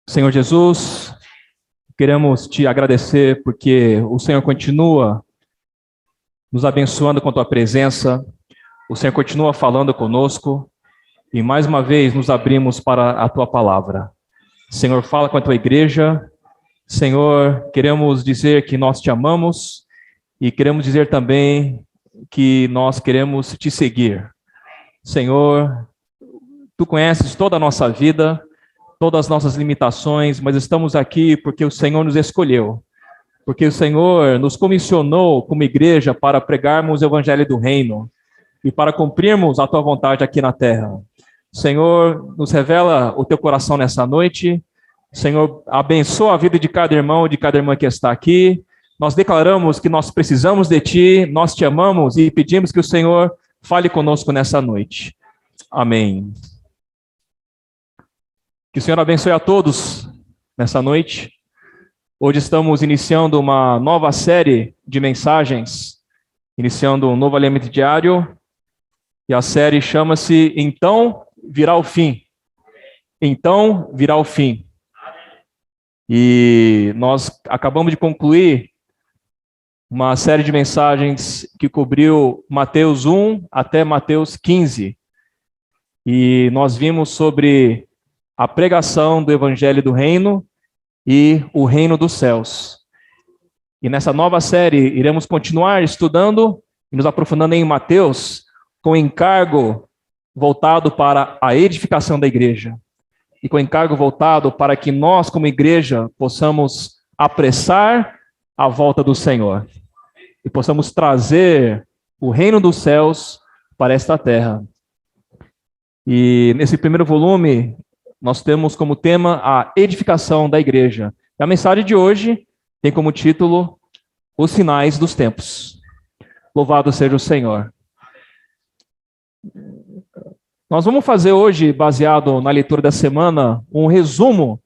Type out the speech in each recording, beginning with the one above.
Senhor Jesus, queremos te agradecer porque o Senhor continua nos abençoando com a tua presença, o Senhor continua falando conosco e mais uma vez nos abrimos para a tua palavra. Senhor, fala com a tua igreja. Senhor, queremos dizer que nós te amamos e queremos dizer também que nós queremos te seguir. Senhor, tu conheces toda a nossa vida, todas as nossas limitações, mas estamos aqui porque o Senhor nos escolheu, porque o Senhor nos comissionou como igreja para pregarmos o evangelho do reino e para cumprirmos a tua vontade aqui na terra. Senhor, nos revela o teu coração nessa noite. Senhor, abençoa a vida de cada irmão e de cada irmã que está aqui. Nós declaramos que nós precisamos de ti, nós te amamos e pedimos que o Senhor fale conosco nessa noite. Amém. Que o Senhor abençoe a todos nessa noite. Hoje estamos iniciando uma nova série de mensagens, iniciando um novo alimento diário, e a série chama-se Então Virá o Fim. Então Virá o Fim. E nós acabamos de concluir uma série de mensagens que cobriu Mateus 1 até Mateus 15. E nós vimos sobre a pregação do Evangelho do Reino e o Reino dos Céus. E nessa nova série, iremos continuar estudando e nos aprofundando em Mateus, com encargo voltado para a edificação da igreja. E com encargo voltado para que nós, como igreja, possamos apressar a volta do Senhor. E possamos trazer o Reino dos Céus para esta terra. E nesse primeiro volume, nós temos como tema a edificação da igreja. A mensagem de hoje tem como título Os Sinais dos Tempos. Louvado seja o Senhor. Nós vamos fazer hoje, baseado na leitura da semana, um resumo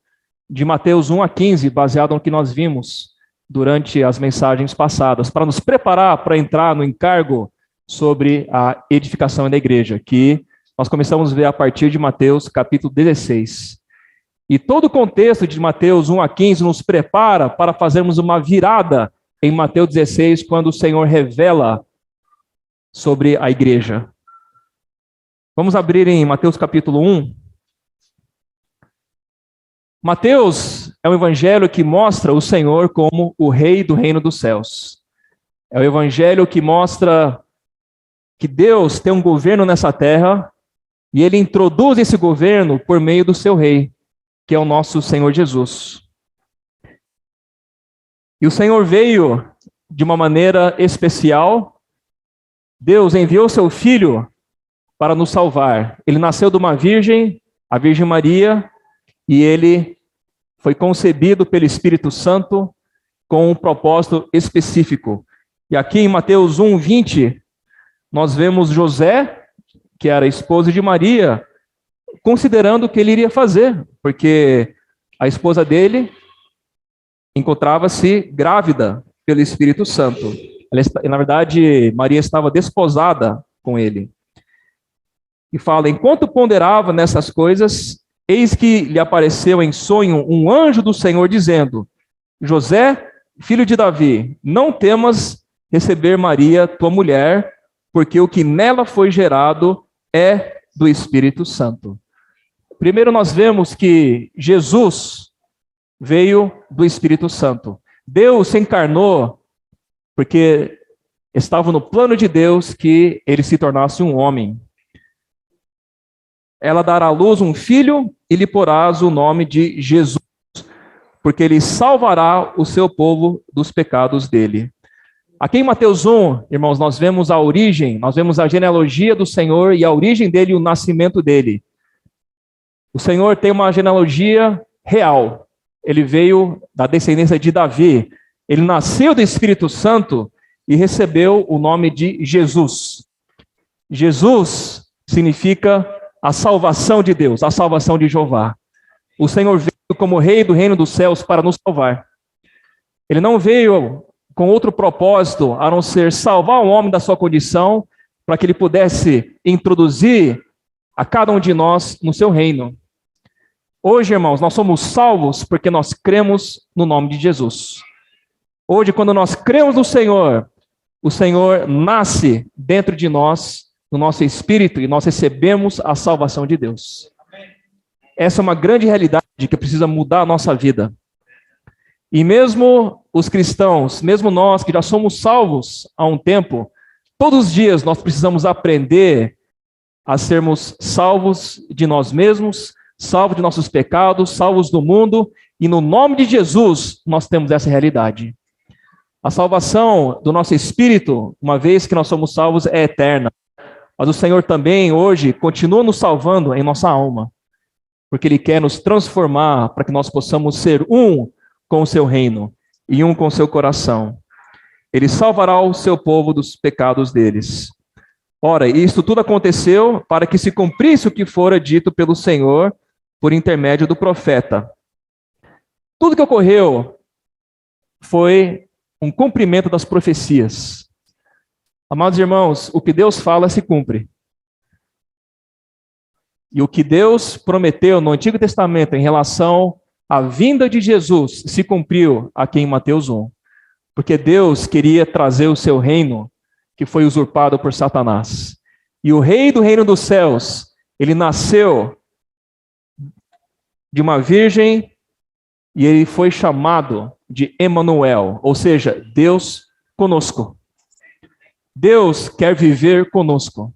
de Mateus 1 a 15, baseado no que nós vimos durante as mensagens passadas, para nos preparar para entrar no encargo sobre a edificação da igreja, que nós começamos a ver a partir de Mateus capítulo 16. E todo o contexto de Mateus 1 a 15 nos prepara para fazermos uma virada em Mateus 16, quando o Senhor revela sobre a igreja. Vamos abrir em Mateus capítulo 1. Mateus é um evangelho que mostra o Senhor como o rei do reino dos céus. É o evangelho que mostra que Deus tem um governo nessa terra e ele introduz esse governo por meio do seu rei, que é o nosso Senhor Jesus. E o Senhor veio de uma maneira especial. Deus enviou seu Filho para nos salvar. Ele nasceu de uma virgem, a Virgem Maria, e ele foi concebido pelo Espírito Santo com um propósito específico. E aqui em Mateus 1, 20, nós vemos José, que era a esposa de Maria, considerando o que ele iria fazer, porque a esposa dele encontrava-se grávida pelo Espírito Santo. Na verdade, Maria estava desposada com ele. E fala, enquanto ponderava nessas coisas, eis que lhe apareceu em sonho um anjo do Senhor, dizendo, José, filho de Davi, não temas receber Maria, tua mulher, porque o que nela foi gerado é do Espírito Santo. Primeiro nós vemos que Jesus veio do Espírito Santo. Deus se encarnou porque estava no plano de Deus que ele se tornasse um homem. Ela dará à luz um filho e lhe porás o nome de Jesus, porque ele salvará o seu povo dos pecados dele. Aqui em Mateus 1, irmãos, nós vemos a origem, nós vemos a genealogia do Senhor e a origem dele e o nascimento dele. O Senhor tem uma genealogia real. Ele veio da descendência de Davi. Ele nasceu do Espírito Santo e recebeu o nome de Jesus. Jesus significa a salvação de Deus, a salvação de Jeová. O Senhor veio como rei do reino dos céus para nos salvar. Ele não veio com outro propósito, a não ser salvar o homem da sua condição, para que ele pudesse introduzir a cada um de nós no seu reino. Hoje, irmãos, nós somos salvos porque nós cremos no nome de Jesus. Hoje, quando nós cremos no Senhor, o Senhor nasce dentro de nós, no nosso espírito, e nós recebemos a salvação de Deus. Essa é uma grande realidade que precisa mudar a nossa vida. E mesmo os cristãos, mesmo nós que já somos salvos há um tempo, todos os dias nós precisamos aprender a sermos salvos de nós mesmos, salvos de nossos pecados, salvos do mundo, e no nome de Jesus nós temos essa realidade. A salvação do nosso espírito, uma vez que nós somos salvos, é eterna. Mas o Senhor também, hoje, continua nos salvando em nossa alma, porque Ele quer nos transformar para que nós possamos ser um com o seu reino e um com o seu coração. Ele salvará o seu povo dos pecados deles. Ora, isto tudo aconteceu para que se cumprisse o que fora dito pelo Senhor por intermédio do profeta. Tudo que ocorreu foi um cumprimento das profecias. Amados irmãos, o que Deus fala se cumpre. E o que Deus prometeu no Antigo Testamento em relação à vinda de Jesus se cumpriu aqui em Mateus 1. Porque Deus queria trazer o seu reino, que foi usurpado por Satanás. E o rei do reino dos céus, ele nasceu de uma virgem e ele foi chamado de Emanuel, ou seja, Deus conosco. Deus quer viver conosco.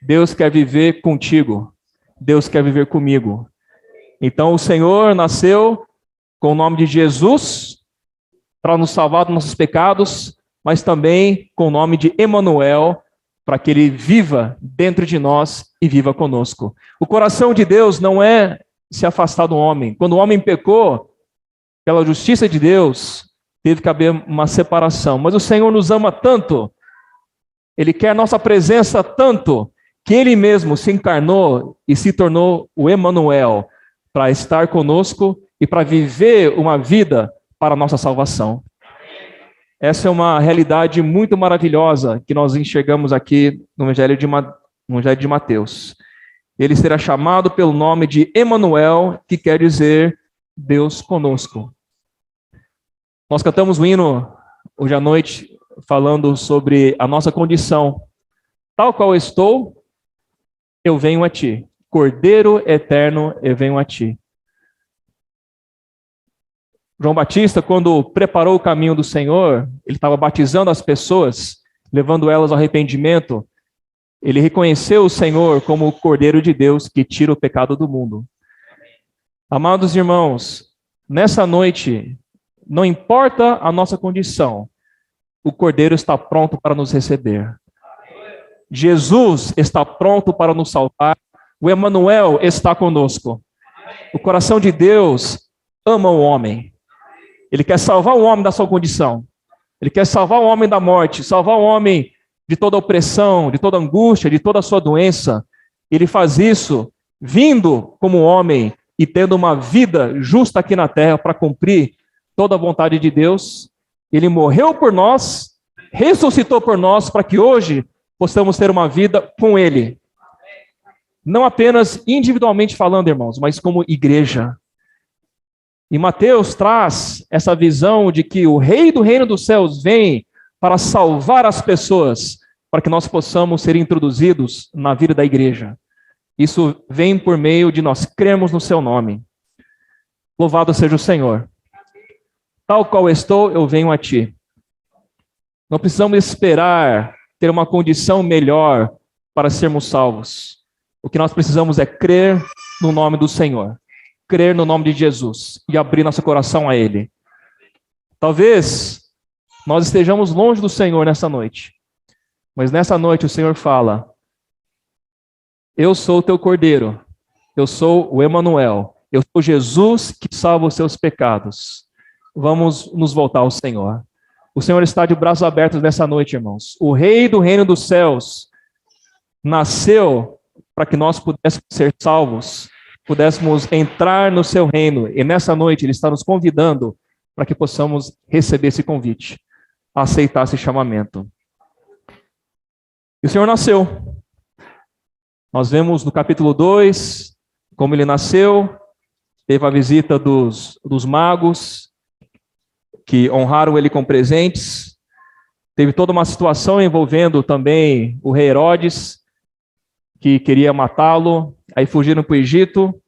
Deus quer viver contigo. Deus quer viver comigo. Então o Senhor nasceu com o nome de Jesus para nos salvar dos nossos pecados, mas também com o nome de Emanuel, para que ele viva dentro de nós e viva conosco. O coração de Deus não é se afastar do homem. Quando o homem pecou, pela justiça de Deus, teve que haver uma separação. Mas o Senhor nos ama tanto, Ele quer nossa presença tanto, que Ele mesmo se encarnou e se tornou o Emanuel, para estar conosco e para viver uma vida para a nossa salvação. Essa é uma realidade muito maravilhosa que nós enxergamos aqui no Evangelho de Mateus. Ele será chamado pelo nome de Emanuel, que quer dizer Deus conosco. Nós cantamos o hino hoje à noite falando sobre a nossa condição. Tal qual estou, eu venho a ti. Cordeiro eterno, eu venho a ti. João Batista, quando preparou o caminho do Senhor, ele estava batizando as pessoas, levando elas ao arrependimento. Ele reconheceu o Senhor como o Cordeiro de Deus que tira o pecado do mundo. Amados irmãos, nessa noite, não importa a nossa condição, o Cordeiro está pronto para nos receber. Jesus está pronto para nos salvar. O Emanuel está conosco. O coração de Deus ama o homem. Ele quer salvar o homem da sua condição. Ele quer salvar o homem da morte, salvar o homem de toda opressão, de toda angústia, de toda a sua doença. Ele faz isso vindo como homem e tendo uma vida justa aqui na terra para cumprir toda a vontade de Deus. Ele morreu por nós, ressuscitou por nós para que hoje possamos ter uma vida com Ele. Não apenas individualmente falando, irmãos, mas como igreja. E Mateus traz essa visão de que o Rei do Reino dos Céus vem para salvar as pessoas, para que nós possamos ser introduzidos na vida da igreja. Isso vem por meio de nós crermos no seu nome. Louvado seja o Senhor. Tal qual estou, eu venho a ti. Não precisamos esperar ter uma condição melhor para sermos salvos. O que nós precisamos é crer no nome do Senhor. Crer no nome de Jesus e abrir nosso coração a Ele. Talvez nós estejamos longe do Senhor nessa noite, mas nessa noite o Senhor fala: eu sou o teu Cordeiro, eu sou o Emanuel, eu sou Jesus que salva os seus pecados. Vamos nos voltar ao Senhor. O Senhor está de braços abertos nessa noite, irmãos. O Rei do Reino dos Céus nasceu para que nós pudéssemos ser salvos, pudéssemos entrar no seu reino. E nessa noite Ele está nos convidando para que possamos receber esse convite, aceitar esse chamamento. E o Senhor nasceu. Nós vemos no capítulo 2 como Ele nasceu, teve a visita dos magos, que honraram ele com presentes. Teve toda uma situação envolvendo também o rei Herodes, que queria matá-lo, aí fugiram para o Egito,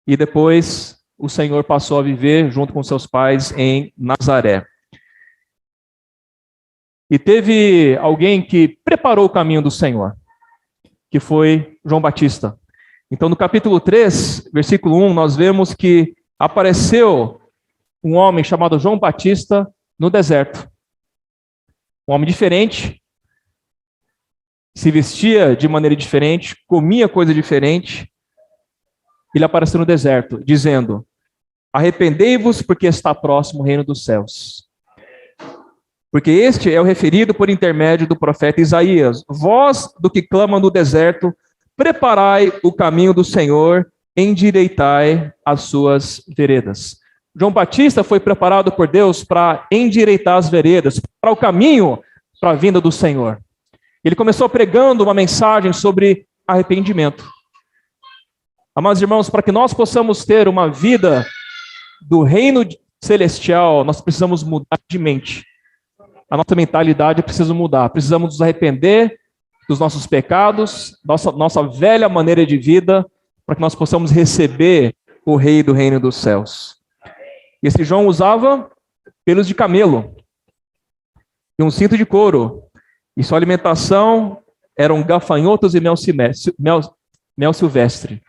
e depois o Senhor passou a viver junto com seus pais em Nazaré. E teve alguém que preparou o caminho do Senhor, que foi João Batista. Então, no capítulo 3, versículo 1, nós vemos que apareceu um homem chamado João Batista no deserto. Um homem diferente, se vestia de maneira diferente, comia coisa diferente. Ele apareceu no deserto, dizendo: arrependei-vos, porque está próximo o reino dos céus. Porque este é o referido por intermédio do profeta Isaías. Vós, do que clamam no deserto, preparai o caminho do Senhor, endireitai as suas veredas. João Batista foi preparado por Deus para endireitar as veredas, para o caminho para a vinda do Senhor. Ele começou pregando uma mensagem sobre arrependimento. Amados irmãos, para que nós possamos ter uma vida do reino celestial, nós precisamos mudar de mente. A nossa mentalidade precisa mudar. Precisamos nos arrepender dos nossos pecados, nossa velha maneira de vida, para que nós possamos receber o Rei do reino dos céus. Esse João usava pelos de camelo e um cinto de couro. E sua alimentação eram gafanhotos e mel silvestre.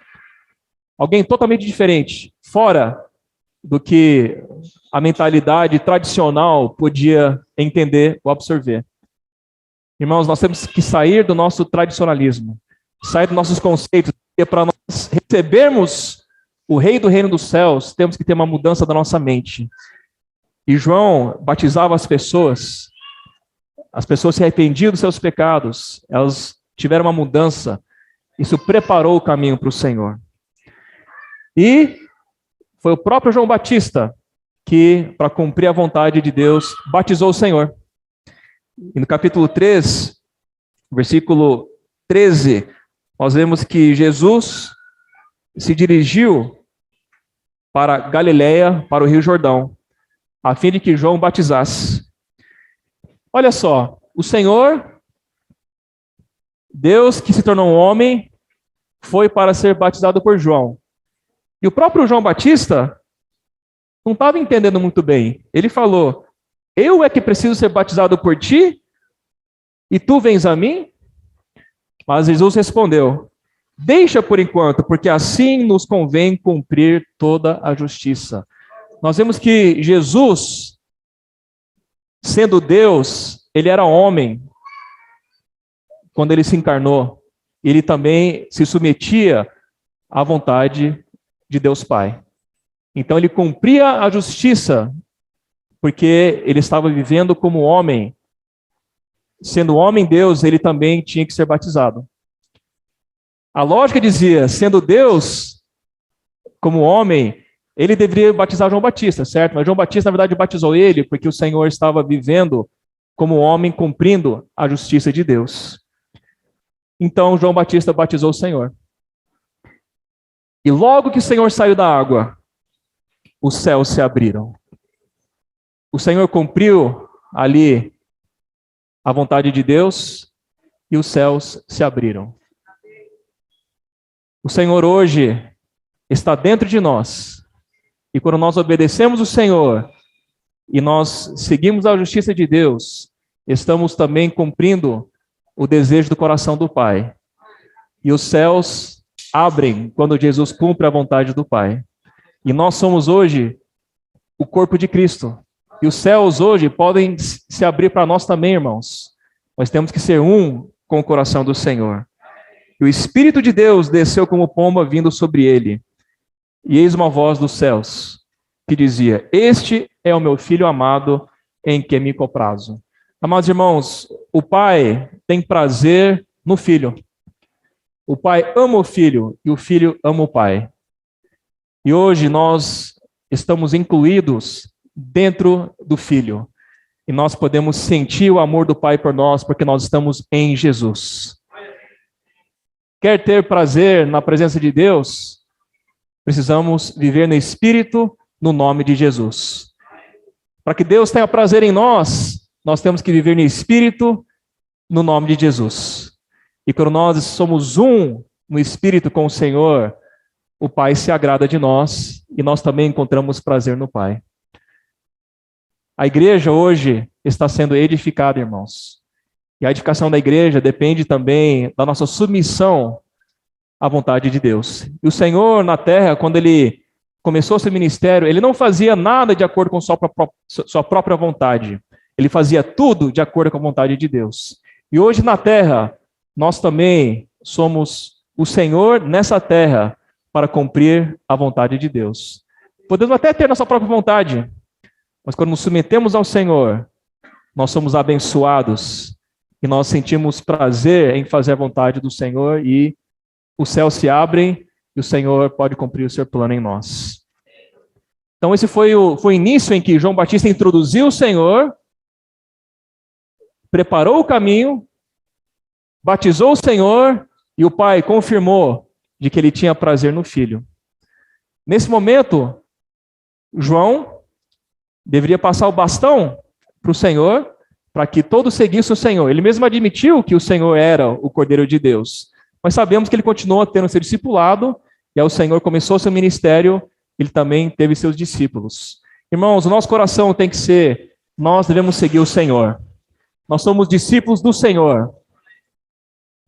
Alguém totalmente diferente, fora do que a mentalidade tradicional podia entender ou absorver. Irmãos, nós temos que sair do nosso tradicionalismo, sair dos nossos conceitos, porque para nós recebermos o Rei do reino dos céus, temos que ter uma mudança da nossa mente. E João batizava as pessoas se arrependiam dos seus pecados, elas tiveram uma mudança, isso preparou o caminho para o Senhor. E foi o próprio João Batista que, para cumprir a vontade de Deus, batizou o Senhor. E no capítulo 3, versículo 13, nós vemos que Jesus se dirigiu para Galileia, para o Rio Jordão, a fim de que João batizasse. Olha só, o Senhor, Deus que se tornou um homem, foi para ser batizado por João. E o próprio João Batista não estava entendendo muito bem. Ele falou: eu é que preciso ser batizado por ti? E tu vens a mim? Mas Jesus respondeu: deixa por enquanto, porque assim nos convém cumprir toda a justiça. Nós vemos que Jesus, sendo Deus, ele era homem. Quando ele se encarnou, ele também se submetia à vontade de Deus Pai. Então ele cumpria a justiça, porque ele estava vivendo como homem. Sendo homem Deus, ele também tinha que ser batizado. A lógica dizia, sendo Deus, como homem, ele deveria batizar João Batista, certo? Mas João Batista, na verdade, batizou ele, porque o Senhor estava vivendo como homem, cumprindo a justiça de Deus. Então, João Batista batizou o Senhor. E logo que o Senhor saiu da água, os céus se abriram. O Senhor cumpriu ali a vontade de Deus e os céus se abriram. O Senhor hoje está dentro de nós. E quando nós obedecemos o Senhor e nós seguimos a justiça de Deus, estamos também cumprindo o desejo do coração do Pai. E os céus abrem quando Jesus cumpre a vontade do Pai. E nós somos hoje o corpo de Cristo. E os céus hoje podem se abrir para nós também, irmãos. Nós temos que ser um com o coração do Senhor. E o Espírito de Deus desceu como pomba vindo sobre ele. E eis uma voz dos céus que dizia: este é o meu filho amado em quem me comprazo. Amados irmãos, o Pai tem prazer no Filho. O Pai ama o Filho e o Filho ama o Pai. E hoje nós estamos incluídos dentro do Filho. E nós podemos sentir o amor do Pai por nós porque nós estamos em Jesus. Quer ter prazer na presença de Deus? precisamos viver no Espírito, no nome de Jesus. Para que Deus tenha prazer em nós, nós temos que viver no Espírito, no nome de Jesus. E quando nós somos um no Espírito com o Senhor, o Pai se agrada de nós e nós também encontramos prazer no Pai. A igreja hoje está sendo edificada, irmãos. E a edificação da igreja depende também da nossa submissão à vontade de Deus. E o Senhor na terra, quando ele começou seu ministério, ele não fazia nada de acordo com sua própria vontade. Ele fazia tudo de acordo com a vontade de Deus. E hoje na terra, nós também somos o Senhor nessa terra para cumprir a vontade de Deus. Podemos até ter nossa própria vontade, mas quando nos submetemos ao Senhor, nós somos abençoados e nós sentimos prazer em fazer a vontade do Senhor e os céus se abrem e o Senhor pode cumprir o seu plano em nós. Então esse foi o início em que João Batista introduziu o Senhor, preparou o caminho, batizou o Senhor e o Pai confirmou de que ele tinha prazer no Filho. Nesse momento, João deveria passar o bastão para o Senhor, para que todos seguissem o Senhor. Ele mesmo admitiu que o Senhor era o Cordeiro de Deus, mas sabemos que ele continuou tendo seu discipulado, e aí o Senhor começou seu ministério, ele também teve seus discípulos. Irmãos, o nosso coração tem que ser, nós devemos seguir o Senhor. Nós somos discípulos do Senhor.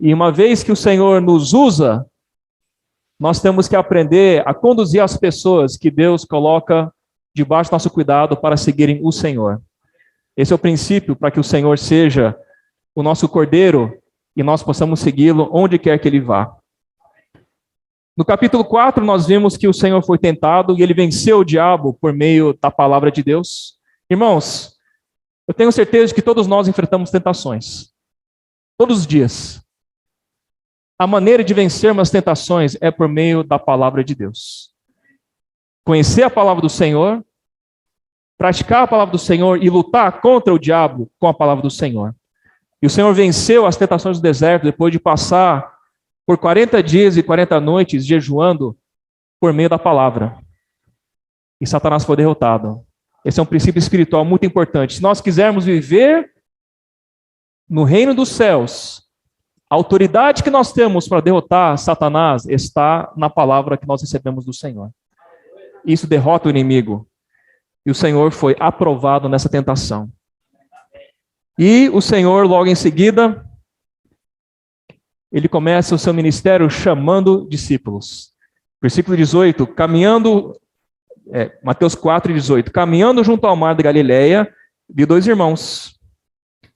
E uma vez que o Senhor nos usa, nós temos que aprender a conduzir as pessoas que Deus coloca debaixo do nosso cuidado para seguirem o Senhor. Esse é o princípio para que o Senhor seja o nosso Cordeiro e nós possamos segui-lo onde quer que ele vá. No capítulo 4, nós vimos que o Senhor foi tentado e ele venceu o diabo por meio da palavra de Deus. Irmãos, eu tenho certeza de que todos nós enfrentamos tentações. Todos os dias. A maneira de vencermos as tentações é por meio da palavra de Deus. Conhecer a palavra do Senhor, praticar a palavra do Senhor e lutar contra o diabo com a palavra do Senhor. E o Senhor venceu as tentações do deserto depois de passar por 40 dias e 40 noites jejuando por meio da palavra. E Satanás foi derrotado. Esse é um princípio espiritual muito importante. Se nós quisermos viver no reino dos céus, a autoridade que nós temos para derrotar Satanás está na palavra que nós recebemos do Senhor. Isso derrota o inimigo. E o Senhor foi aprovado nessa tentação. E o Senhor, logo em seguida, ele começa o seu ministério chamando discípulos. Versículo 18, Mateus 4, 18. Caminhando junto ao mar da Galileia, viu dois irmãos,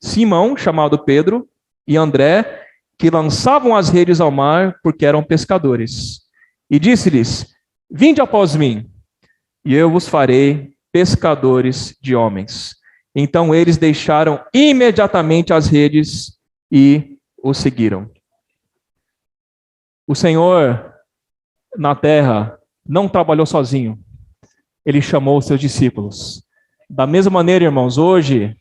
Simão, chamado Pedro, e André, que lançavam as redes ao mar porque eram pescadores. E disse-lhes, vinde após mim, e eu vos farei pescadores de homens. Então eles deixaram imediatamente as redes e o seguiram. O Senhor, na terra, não trabalhou sozinho. Ele chamou os seus discípulos. Da mesma maneira, irmãos, hoje,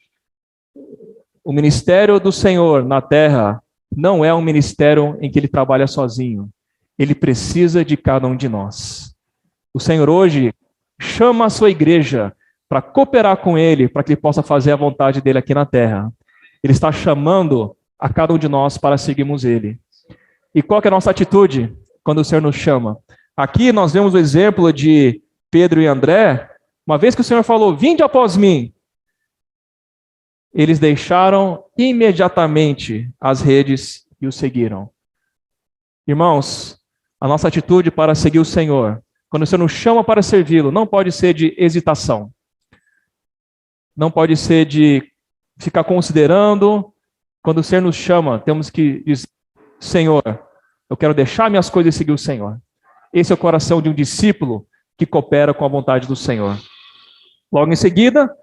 o ministério do Senhor na terra não é um ministério em que ele trabalha sozinho. Ele precisa de cada um de nós. O Senhor hoje chama a sua igreja para cooperar com ele, para que ele possa fazer a vontade dele aqui na terra. Ele está chamando a cada um de nós para seguirmos ele. E qual que é a nossa atitude quando o Senhor nos chama? Aqui nós vemos o exemplo de Pedro e André. Uma vez que o Senhor falou, vinde após mim, eles deixaram imediatamente as redes e o seguiram. Irmãos, a nossa atitude para seguir o Senhor, quando o Senhor nos chama para servi-lo, não pode ser de hesitação. Não pode ser de ficar considerando. Quando o Senhor nos chama, temos que dizer, Senhor, eu quero deixar minhas coisas e seguir o Senhor. Esse é o coração de um discípulo que coopera com a vontade do Senhor. Logo em seguida,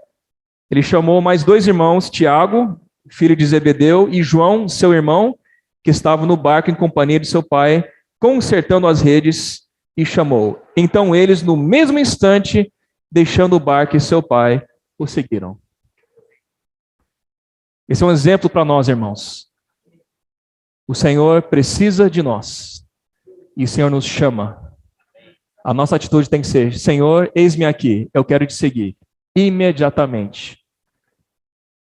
ele chamou mais dois irmãos, Tiago, filho de Zebedeu, e João, seu irmão, que estavam no barco em companhia de seu pai, consertando as redes, e chamou. Então eles, no mesmo instante, deixando o barco e seu pai, o seguiram. Esse é um exemplo para nós, irmãos. O Senhor precisa de nós. E o Senhor nos chama. A nossa atitude tem que ser: Senhor, eis-me aqui, eu quero te seguir, imediatamente.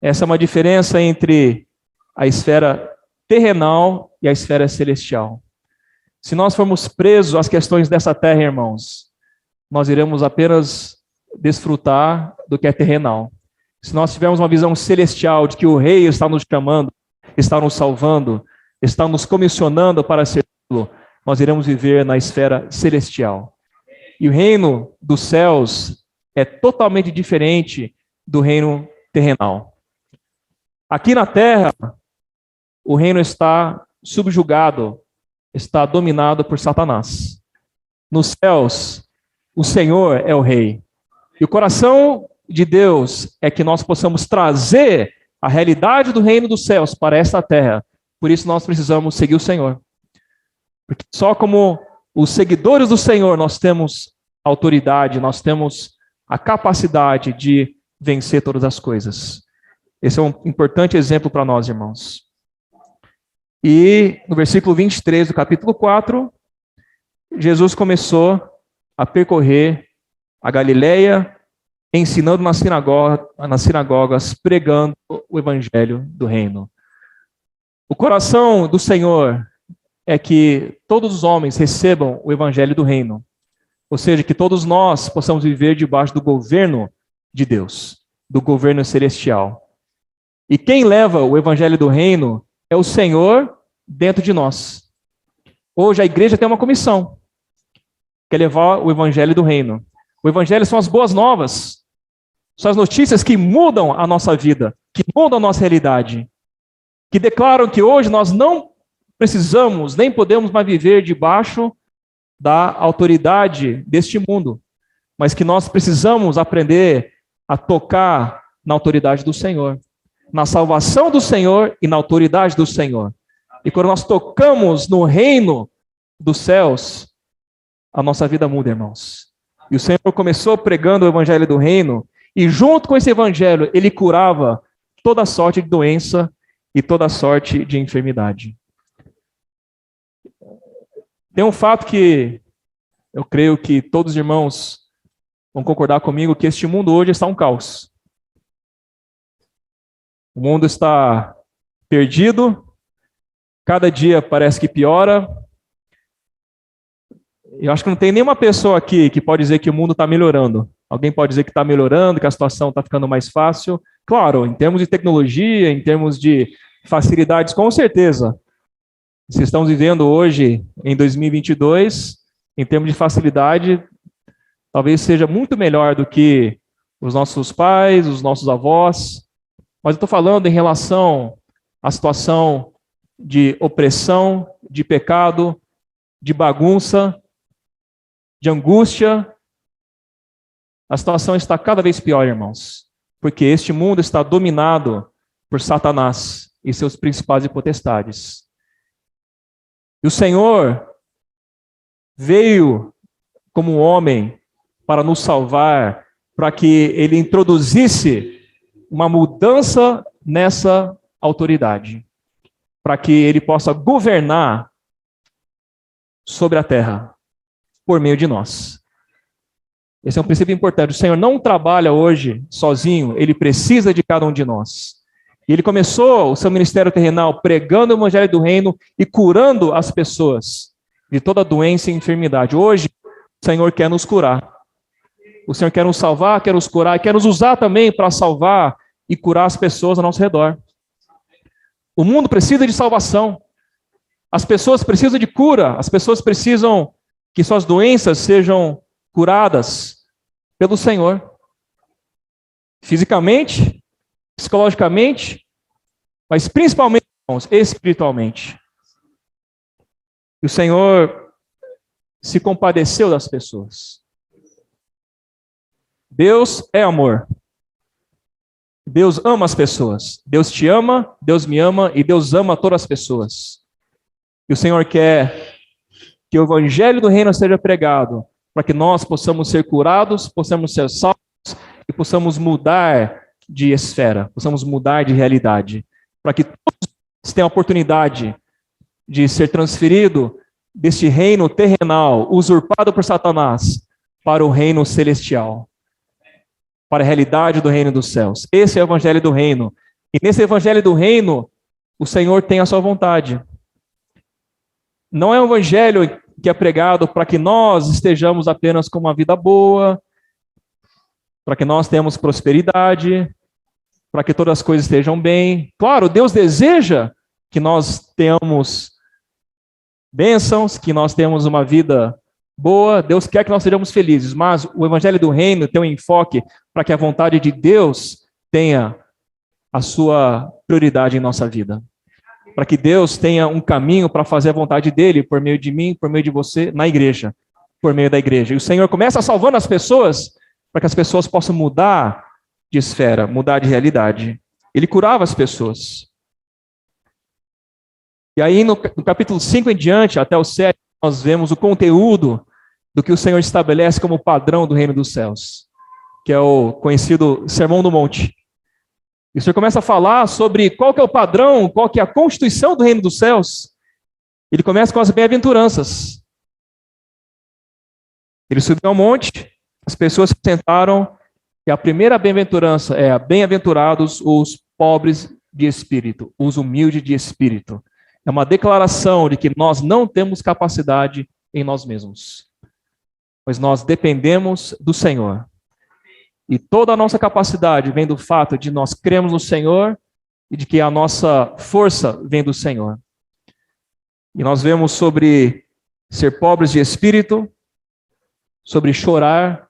Essa é uma diferença entre a esfera terrenal e a esfera celestial. Se nós formos presos às questões dessa terra, irmãos, nós iremos apenas desfrutar do que é terrenal. Se nós tivermos uma visão celestial de que o Rei está nos chamando, está nos salvando, está nos comissionando para servi-lo, nós iremos viver na esfera celestial. E o reino dos céus é totalmente diferente do reino terrenal. Aqui na terra, o reino está subjugado, está dominado por Satanás. Nos céus, o Senhor é o Rei. E o coração de Deus é que nós possamos trazer a realidade do reino dos céus para esta terra. Por isso nós precisamos seguir o Senhor. Porque só como os seguidores do Senhor nós temos autoridade, nós temos a capacidade de vencer todas as coisas. Esse é um importante exemplo para nós, irmãos. E no versículo 23 do capítulo 4, Jesus começou a percorrer a Galileia, ensinando nas sinagogas, pregando o evangelho do reino. O coração do Senhor é que todos os homens recebam o evangelho do reino. Ou seja, que todos nós possamos viver debaixo do governo de Deus, do governo celestial. E quem leva o evangelho do reino é o Senhor dentro de nós. Hoje a igreja tem uma comissão, que é levar o evangelho do reino. O evangelho são as boas novas, são as notícias que mudam a nossa vida, que mudam a nossa realidade, que declaram que hoje nós não precisamos, nem podemos mais viver debaixo da autoridade deste mundo, mas que nós precisamos aprender a tocar na autoridade do Senhor, na salvação do Senhor e na autoridade do Senhor. E quando nós tocamos no reino dos céus, a nossa vida muda, irmãos. E o Senhor começou pregando o evangelho do reino, e junto com esse evangelho, ele curava toda sorte de doença e toda sorte de enfermidade. Tem um fato que eu creio que todos os irmãos vão concordar comigo, que este mundo hoje está um caos. O mundo está perdido, cada dia parece que piora. Eu acho que não tem nenhuma pessoa aqui que pode dizer que o mundo está melhorando. Alguém pode dizer que está melhorando, que a situação está ficando mais fácil. Claro, em termos de tecnologia, em termos de facilidades, com certeza. Se estamos vivendo hoje, em 2022, em termos de facilidade, talvez seja muito melhor do que os nossos pais, os nossos avós. Mas eu estou falando em relação à situação de opressão, de pecado, de bagunça, de angústia. A situação está cada vez pior, irmãos, porque este mundo está dominado por Satanás e seus principados e potestades. E o Senhor veio como um homem para nos salvar, para que ele introduzisse uma mudança nessa autoridade, para que ele possa governar sobre a terra por meio de nós. Esse é um princípio importante. O Senhor não trabalha hoje sozinho, ele precisa de cada um de nós. E ele começou o seu ministério terrenal pregando o evangelho do reino e curando as pessoas de toda doença e enfermidade. Hoje, o Senhor quer nos curar. O Senhor quer nos salvar, quer nos curar, e quer nos usar também para salvar e curar as pessoas ao nosso redor. O mundo precisa de salvação. As pessoas precisam de cura. As pessoas precisam que suas doenças sejam curadas pelo Senhor. Fisicamente, psicologicamente, mas principalmente, irmãos, espiritualmente. E o Senhor se compadeceu das pessoas. Deus é amor. Deus ama as pessoas. Deus te ama, Deus me ama e Deus ama todas as pessoas. E o Senhor quer que o evangelho do reino seja pregado, para que nós possamos ser curados, possamos ser salvos e possamos mudar de esfera, possamos mudar de realidade, para que todos tenham a oportunidade de ser transferido deste reino terrenal, usurpado por Satanás, para o reino celestial, para a realidade do reino dos céus. Esse é o evangelho do reino. E nesse evangelho do reino, o Senhor tem a sua vontade. Não é um evangelho que é pregado para que nós estejamos apenas com uma vida boa, para que nós tenhamos prosperidade, para que todas as coisas estejam bem. Claro, Deus deseja que nós tenhamos bênçãos, que nós tenhamos uma vida boa, Deus quer que nós sejamos felizes, mas o evangelho do reino tem um enfoque para que a vontade de Deus tenha a sua prioridade em nossa vida. Para que Deus tenha um caminho para fazer a vontade dele por meio de mim, por meio de você, na igreja, por meio da igreja. E o Senhor começa salvando as pessoas para que as pessoas possam mudar de esfera, mudar de realidade. Ele curava as pessoas. E aí no capítulo 5 em diante, até o 7, nós vemos o conteúdo do que o Senhor estabelece como padrão do reino dos céus, que é o conhecido Sermão do Monte. E o Senhor começa a falar sobre qual que é o padrão, qual que é a constituição do reino dos céus. Ele começa com as bem-aventuranças. Ele subiu ao monte, as pessoas se sentaram, e a primeira bem-aventurança é: bem-aventurados os pobres de espírito, os humildes de espírito. É uma declaração de que nós não temos capacidade em nós mesmos, pois nós dependemos do Senhor. E toda a nossa capacidade vem do fato de nós cremos no Senhor e de que a nossa força vem do Senhor. E nós vemos sobre ser pobres de espírito, sobre chorar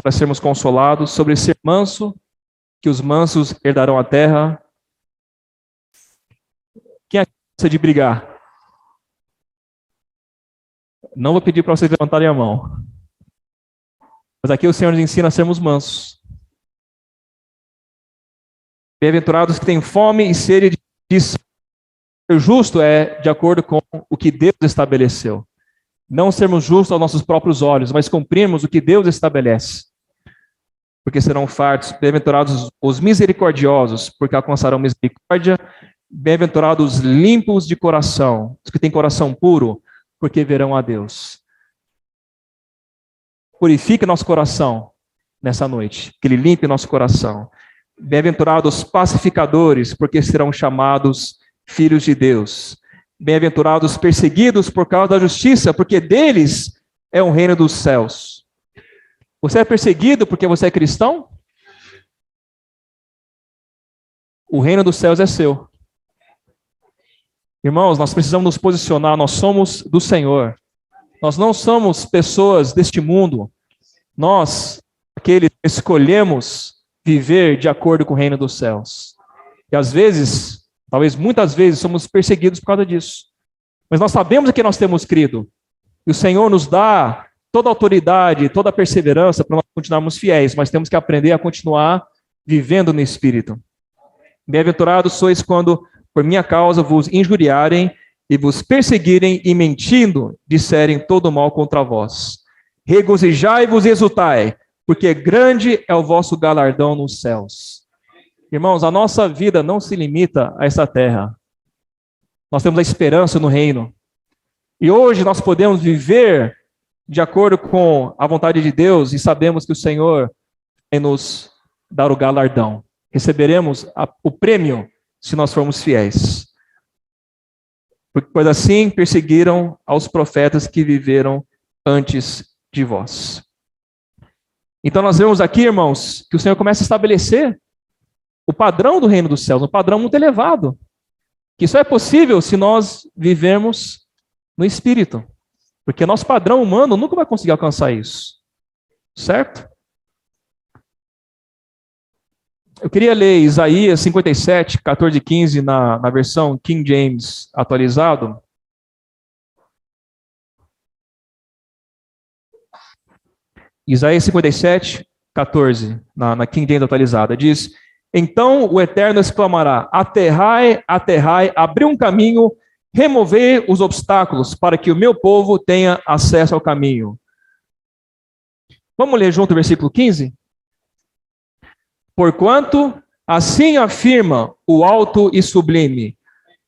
para sermos consolados, sobre ser manso, que os mansos herdarão a terra. Quem é que gosta de brigar? Não vou pedir para vocês levantarem a mão. Mas aqui o Senhor nos ensina a sermos mansos. Bem-aventurados que têm fome e sede de sangue. Ser justo é de acordo com o que Deus estabeleceu. Não sermos justos aos nossos próprios olhos, mas cumprirmos o que Deus estabelece. Porque serão fartos. Bem-aventurados os misericordiosos, porque alcançarão misericórdia. Bem-aventurados os limpos de coração, os que têm coração puro, porque verão a Deus. Purifique nosso coração nessa noite, que Ele limpe nosso coração. Bem-aventurados os pacificadores, porque serão chamados filhos de Deus. Bem-aventurados os perseguidos por causa da justiça, porque deles é o reino dos céus. Você é perseguido porque você é cristão? O reino dos céus é seu. Irmãos, nós precisamos nos posicionar, nós somos do Senhor. Nós não somos pessoas deste mundo. Nós, aqueles que escolhemos viver de acordo com o reino dos céus. E às vezes, talvez muitas vezes, somos perseguidos por causa disso. Mas nós sabemos que nós temos crido. E o Senhor nos dá toda a autoridade, toda a perseverança para nós continuarmos fiéis, mas temos que aprender a continuar vivendo no Espírito. Bem-aventurados sois quando, por minha causa, vos injuriarem e vos perseguirem e mentindo, disserem todo mal contra vós. Regozijai-vos e exultai, porque grande é o vosso galardão nos céus. Irmãos, a nossa vida não se limita a esta terra. Nós temos a esperança no reino. E hoje nós podemos viver de acordo com a vontade de Deus e sabemos que o Senhor vai nos dar o galardão. Receberemos o prêmio se nós formos fiéis. Pois assim perseguiram aos profetas que viveram antes de vós. Então nós vemos aqui, irmãos, que o Senhor começa a estabelecer o padrão do reino dos céus, um padrão muito elevado. Que só é possível se nós vivermos no Espírito. Porque nosso padrão humano nunca vai conseguir alcançar isso. Certo? Eu queria ler Isaías 57, 14 e 15 na versão King James atualizado. Isaías 57, 14, na King James atualizada, diz: então o Eterno exclamará: aterrai, aterrai, abri um caminho, removei os obstáculos, para que o meu povo tenha acesso ao caminho. Vamos ler junto o versículo 15? Porquanto, assim afirma o alto e sublime,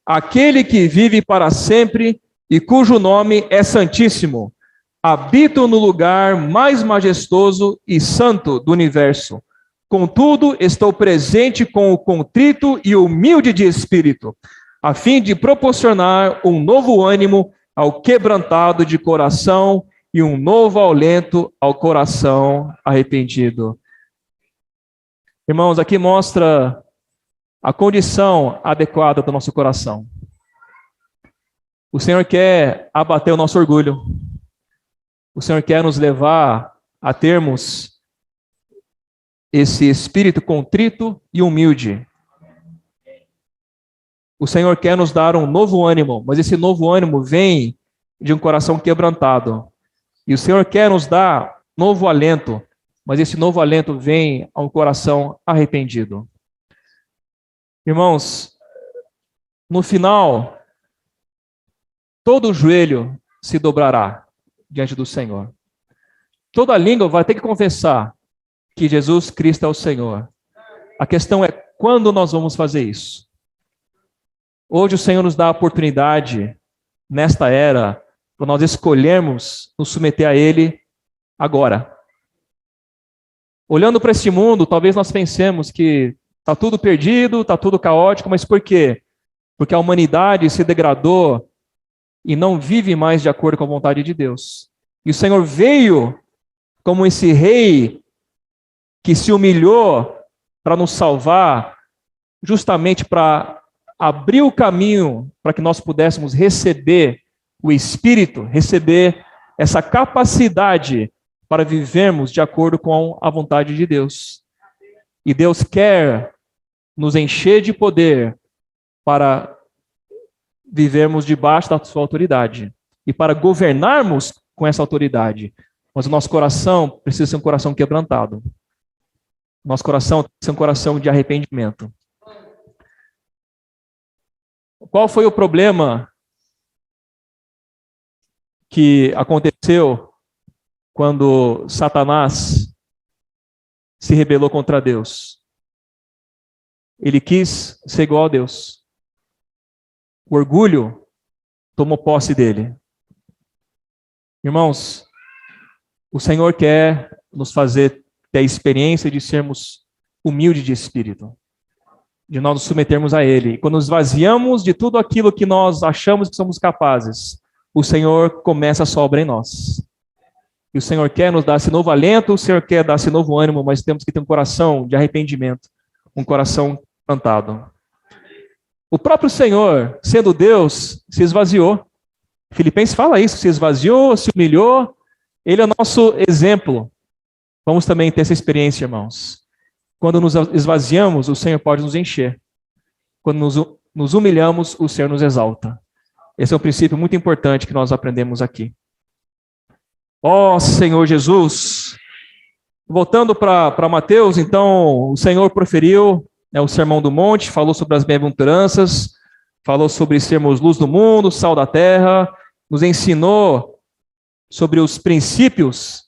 aquele que vive para sempre, e cujo nome é Santíssimo, habito no lugar mais majestoso e santo do universo. Contudo, estou presente com o contrito e humilde de espírito, a fim de proporcionar um novo ânimo ao quebrantado de coração e um novo alento ao coração arrependido. Irmãos, aqui mostra a condição adequada do nosso coração. O Senhor quer abater o nosso orgulho. O Senhor quer nos levar a termos esse espírito contrito e humilde. O Senhor quer nos dar um novo ânimo, mas esse novo ânimo vem de um coração quebrantado. E o Senhor quer nos dar novo alento, mas esse novo alento vem a um coração arrependido. Irmãos, no final, todo joelho se dobrará diante do Senhor. Toda língua vai ter que confessar que Jesus Cristo é o Senhor. A questão é quando nós vamos fazer isso. Hoje o Senhor nos dá a oportunidade, nesta era, para nós escolhermos nos submeter a Ele agora. Olhando para este mundo, talvez nós pensemos que está tudo perdido, está tudo caótico, mas por quê? Porque a humanidade se degradou e não vive mais de acordo com a vontade de Deus. E o Senhor veio como esse rei que se humilhou para nos salvar, justamente para abrir o caminho para que nós pudéssemos receber o Espírito, receber essa capacidade para vivermos de acordo com a vontade de Deus. E Deus quer nos encher de poder para vivermos debaixo da sua autoridade e para governarmos com essa autoridade. Mas o nosso coração precisa ser um coração quebrantado. Nosso coração tem que ser um coração de arrependimento. Qual foi o problema que aconteceu quando Satanás se rebelou contra Deus? Ele quis ser igual a Deus. O orgulho tomou posse dele. Irmãos, o Senhor quer nos fazer ter a experiência de sermos humildes de espírito, de nós nos submetermos a Ele. E quando nos esvaziamos de tudo aquilo que nós achamos que somos capazes, o Senhor começa a sua obra em nós. E o Senhor quer nos dar esse novo alento, o Senhor quer dar esse novo ânimo, mas temos que ter um coração de arrependimento, um coração quebrantado. O próprio Senhor, sendo Deus, se esvaziou. Filipenses fala isso, se esvaziou, se humilhou. Ele é o nosso exemplo. Vamos também ter essa experiência, irmãos. Quando nos esvaziamos, o Senhor pode nos encher. Quando nos humilhamos, o Senhor nos exalta. Esse é um princípio muito importante que nós aprendemos aqui. Ó Senhor Jesus, voltando para Mateus, então, o Senhor proferiu o Sermão do Monte, falou sobre as bem-aventuranças, falou sobre sermos luz do mundo, sal da terra, nos ensinou sobre os princípios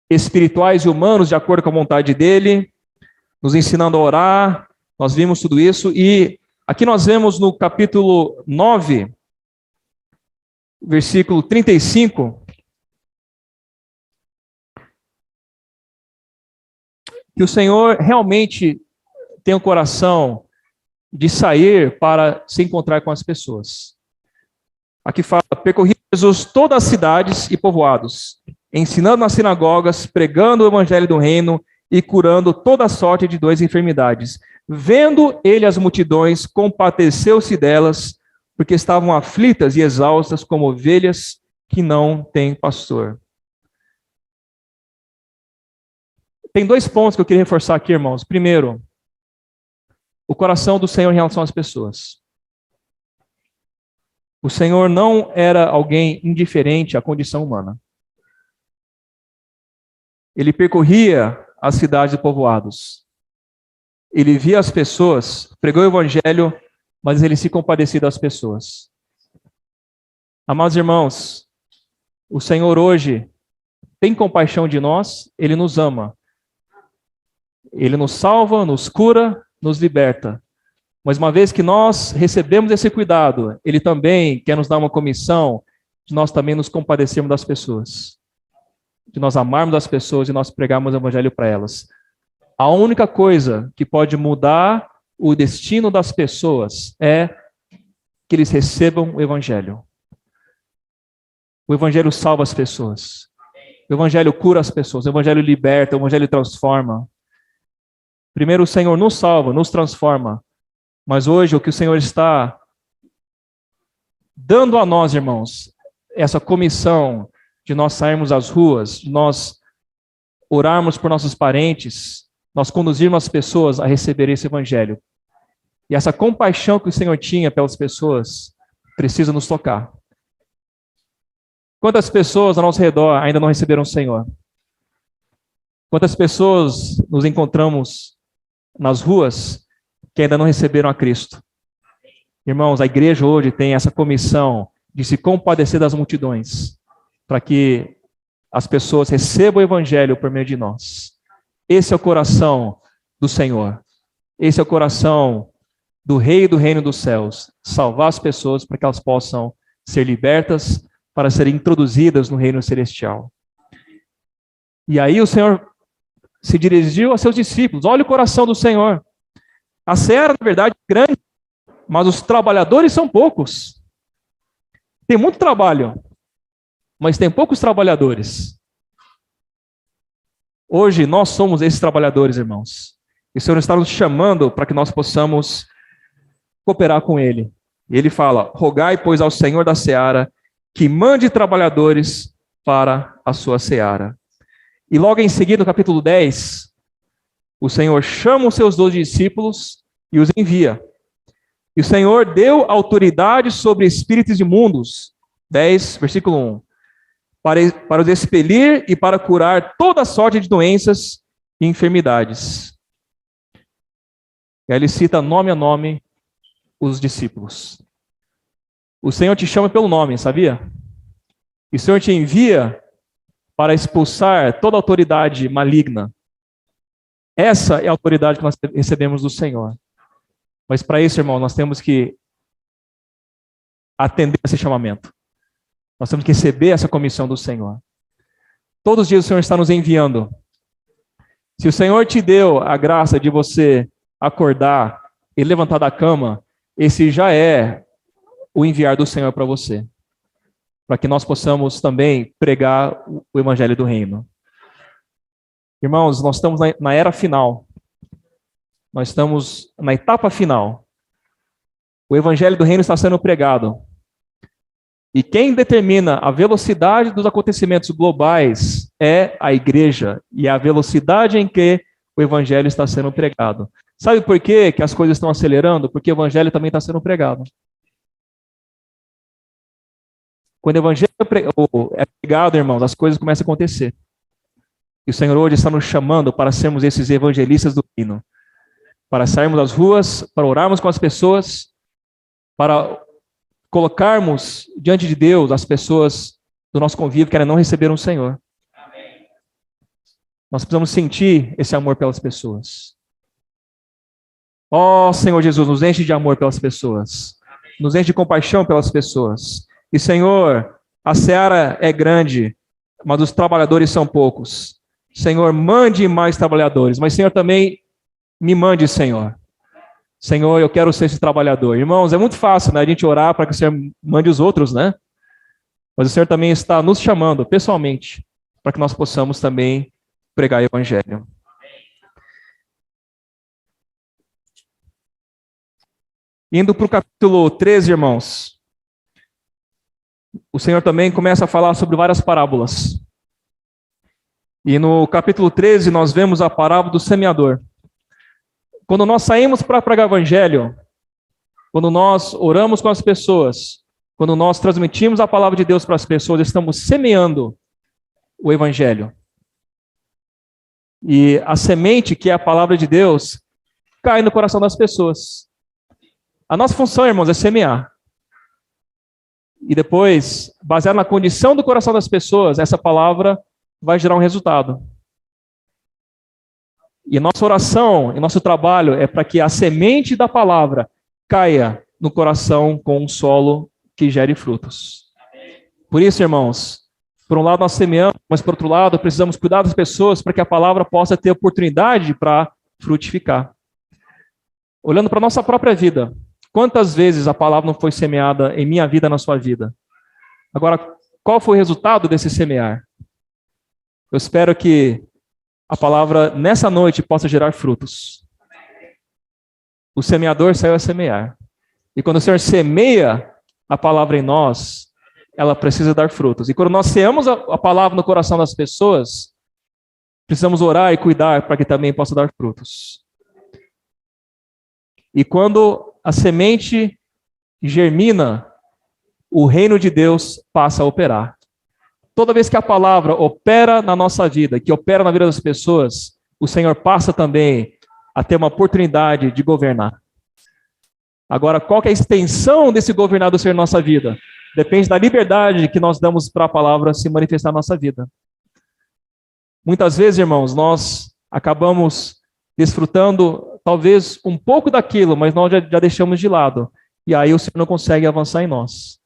espirituais e humanos de acordo com a vontade dele, nos ensinando a orar. Nós vimos tudo isso, e aqui nós vemos no capítulo 9, versículo 35, que o Senhor realmente tem o coração de sair para se encontrar com as pessoas. Aqui fala: percorria Jesus todas as cidades e povoados, ensinando nas sinagogas, pregando o evangelho do reino e curando toda sorte de dores e enfermidades. Vendo ele as multidões, compadeceu-se delas, porque estavam aflitas e exaustas como ovelhas que não têm pastor. Tem dois pontos que eu queria reforçar aqui, irmãos. Primeiro, o coração do Senhor em relação às pessoas. O Senhor não era alguém indiferente à condição humana. Ele percorria as cidades e povoados. Ele via as pessoas, pregou o evangelho, mas ele se compadecia das pessoas. Amados irmãos, o Senhor hoje tem compaixão de nós, ele nos ama. Ele nos salva, nos cura, nos liberta. Mas uma vez que nós recebemos esse cuidado, ele também quer nos dar uma comissão de nós também nos compadecermos das pessoas, de nós amarmos as pessoas e nós pregarmos o evangelho para elas. A única coisa que pode mudar o destino das pessoas é que eles recebam o evangelho. O evangelho salva as pessoas. O evangelho cura as pessoas. O evangelho liberta, o evangelho transforma. Primeiro o Senhor nos salva, nos transforma. Mas hoje o que o Senhor está dando a nós, irmãos, essa comissão de nós sairmos às ruas, de nós orarmos por nossos parentes, nós conduzirmos as pessoas a receber esse evangelho. E essa compaixão que o Senhor tinha pelas pessoas precisa nos tocar. Quantas pessoas ao nosso redor ainda não receberam o Senhor? Quantas pessoas nos encontramos nas ruas que ainda não receberam a Cristo? Irmãos, a igreja hoje tem essa comissão de se compadecer das multidões, para que as pessoas recebam o evangelho por meio de nós. Esse é o coração do Senhor. Esse é o coração do Rei do Reino dos Céus. Salvar as pessoas para que elas possam ser libertas, para serem introduzidas no reino celestial. E aí o Senhor se dirigiu a seus discípulos. Olha o coração do Senhor. A seara, na verdade, é grande, mas os trabalhadores são poucos. Tem muito trabalho, mas tem poucos trabalhadores. Hoje nós somos esses trabalhadores, irmãos. E o Senhor está nos chamando para que nós possamos cooperar com Ele. E Ele fala: rogai, pois, ao Senhor da seara que mande trabalhadores para a sua seara. E logo em seguida, no capítulo 10, o Senhor chama os seus 12 discípulos e os envia. E o Senhor deu autoridade sobre espíritos imundos, 10, versículo 1, para os expelir e para curar toda sorte de doenças e enfermidades. E aí ele cita nome a nome os discípulos. O Senhor te chama pelo nome, sabia? E o Senhor te envia para expulsar toda autoridade maligna. Essa é a autoridade que nós recebemos do Senhor. Mas para isso, irmão, nós temos que atender esse chamamento. Nós temos que receber essa comissão do Senhor. Todos os dias o Senhor está nos enviando. Se o Senhor te deu a graça de você acordar e levantar da cama, esse já é o enviar do Senhor para você, para que nós possamos também pregar o evangelho do reino. Irmãos, nós estamos na era final. Nós estamos na etapa final. O evangelho do reino está sendo pregado. E quem determina a velocidade dos acontecimentos globais é a igreja e a velocidade em que o evangelho está sendo pregado. Sabe por quê que as coisas estão acelerando? Porque o evangelho também está sendo pregado. Quando o evangelho é pregado, irmãos, as coisas começam a acontecer. E o Senhor hoje está nos chamando para sermos esses evangelistas do reino. Para sairmos às ruas, para orarmos com as pessoas, para colocarmos diante de Deus as pessoas do nosso convívio que ainda não receberam o Senhor. Amém. Nós precisamos sentir esse amor pelas pessoas. Ó Senhor Jesus, nos enche de amor pelas pessoas. Amém. Nos enche de compaixão pelas pessoas. E Senhor, a seara é grande, mas os trabalhadores são poucos. Senhor, mande mais trabalhadores, mas Senhor também me mande, Senhor. Senhor, eu quero ser esse trabalhador. Irmãos, é muito fácil, né, a gente orar para que o Senhor mande os outros, né? Mas o Senhor também está nos chamando pessoalmente para que nós possamos também pregar o evangelho. Indo para o capítulo 13, irmãos, o Senhor também começa a falar sobre várias parábolas. E no capítulo 13 nós vemos a parábola do semeador. Quando nós saímos para pregar o evangelho, quando nós oramos com as pessoas, quando nós transmitimos a palavra de Deus para as pessoas, estamos semeando o evangelho. E a semente, que é a palavra de Deus, cai no coração das pessoas. A nossa função, irmãos, é semear. E depois, baseado na condição do coração das pessoas, essa palavra vai gerar um resultado. E nossa oração e nosso trabalho é para que a semente da palavra caia no coração com um solo que gere frutos. Por isso, irmãos, por um lado nós semeamos, mas por outro lado precisamos cuidar das pessoas para que a palavra possa ter oportunidade para frutificar. Olhando para a nossa própria vida, quantas vezes a palavra não foi semeada em minha vida, na sua vida? Agora, qual foi o resultado desse semear? Eu espero que a palavra nessa noite possa gerar frutos. O semeador saiu a semear. E quando o Senhor semeia a palavra em nós, ela precisa dar frutos. E quando nós semeamos a palavra no coração das pessoas, precisamos orar e cuidar para que também possa dar frutos. E quando a semente germina, o reino de Deus passa a operar. Toda vez que a palavra opera na nossa vida, que opera na vida das pessoas, o Senhor passa também a ter uma oportunidade de governar. Agora, qual que é a extensão desse governar do Senhor na nossa vida? Depende da liberdade que nós damos para a palavra se manifestar na nossa vida. Muitas vezes, irmãos, nós acabamos desfrutando talvez um pouco daquilo, mas nós já deixamos de lado. E aí o Senhor não consegue avançar em nós.